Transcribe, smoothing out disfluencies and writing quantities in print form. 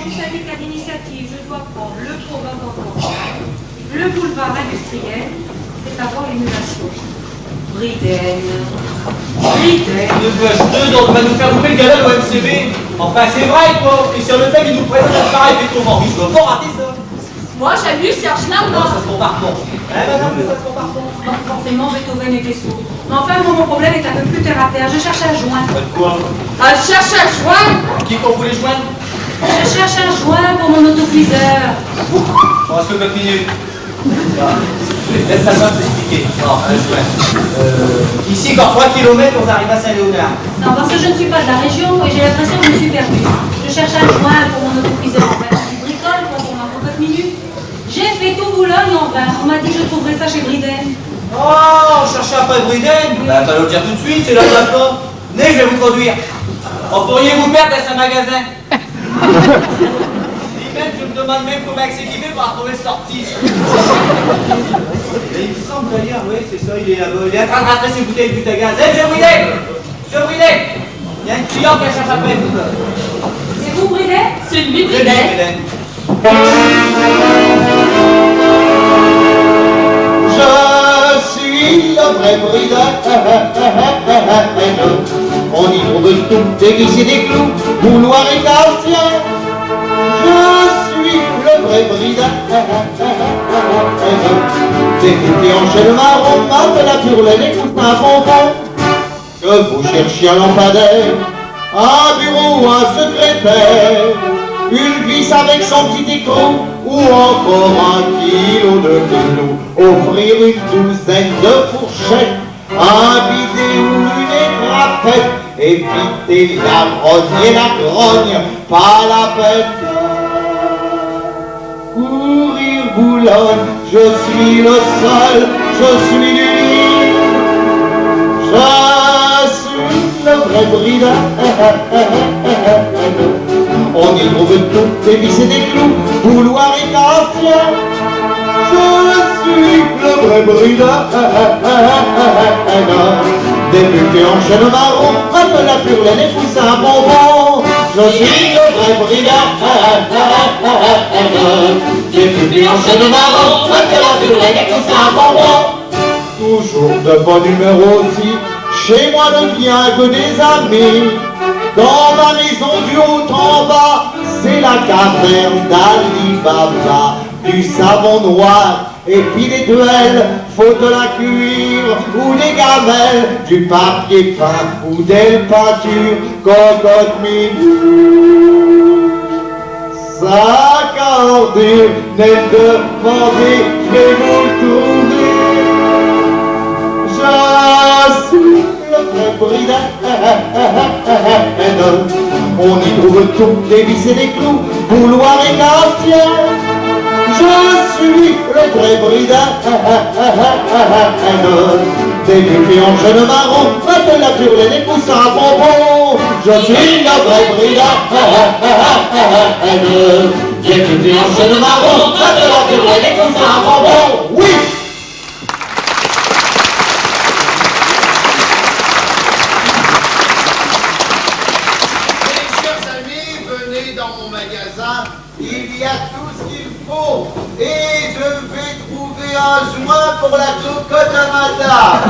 du syndicat d'initiative, je dois prendre le promenade Campagne, le boulevard industriel, c'est avant l'émulation. Briden. Donc on va nous faire louper le gala au MCB. Enfin, c'est vrai, quoi. Et sur le fait qu'il nous présente un pareil Béton Henri, je veux pas rater ça. Moi, j'aime mieux Serge Lama. Non, ça se compare pas. Madame, ça se compare pas. Forcément, Beethoven et Tessot. Mais enfin, mon problème est un peu plus terre à terre. Je cherche un joint. Quoi? Ah, je cherche un joint. Qui qu'on voulait joindre? Je cherche un joint pour mon autocuiseur. On reste 4 minutes. Laisse la main s'expliquer. Non, un joint. Ici, encore 3 km, on arrive à Saint-Léonard. Non, parce que je ne suis pas de la région et j'ai l'impression que je me suis perdue. Je cherche un joint pour mon autocuiseur. En fait, je bricole quoi, pour ma 4 minutes. J'ai fait tout Boulogne en vain. On m'a dit que je trouverais ça chez Briden. Oh, on cherchait après Briden. Bah, t'allais le dire tout de suite, c'est là maintenant. Venez, je vais vous conduire. Oh, pourriez-vous perdre à ce magasin? Limite, je me demande même comment il s'est équipé pour trouver sortie. Et il me semble d'ailleurs, oui, c'est ça, il est là-bas. Il est en train de rentrer ses bouteilles de but à gaz. Hé, monsieur Bridet! Monsieur Bridet! Il y a un client qui cherche après vous. C'est vous, Briden? C'est lui, Bridet. Je suis le vrai Briden. On y trouve tout, des vis et des clous, bouloir et quartier. Je suis le vrai Briden. Des coupés en chêne marron, de la purlaine et coussins bonbons. Que vous cherchiez un lampadaire, un bureau ou un secrétaire, une vis avec son petit écrou, ou encore 1 kilo de clous, offrir une douzaine de fourchettes, un bidet ou une égrapette, éviter la grogne et la grogne, pas la peine. Courir Boulogne, je suis le seul, je suis l'unique, je suis le vrai Briden. On y trouve tout, des vis et des clous, bouloir et quartier. Je suis le vrai Briden. Des buffets en chêne marron, de la purlaine et coussins bonbons. Je suis le vrai Briden. Des buffets en chêne marron, de la purlaine et coussins bonbons. Toujours de bon numéro aussi, chez moi ne vient que des amis. Dans ma maison du haut en bas, c'est la caverne d'Ali Baba. Du savon noir et puis des duels, faut de la cuir ou des gamelles, du papier peint ou des peintures, cocotte minute. Sac à ordure, n'est demandé, je vais vous le trouver. Je suis le vrai Briden. On y trouve tout, des vis et des clous, bouloir et quartier. Je suis le vrai Briden. Des buffets en chêne marron, de la purlaine et des coussins bonbons. Je suis le vrai Briden. Des buffets en chêne marron, de la purlaine et des coussins bonbons. Oui! Il y a tout ce qu'il faut et je vais trouver un joint pour la cocotte à madame.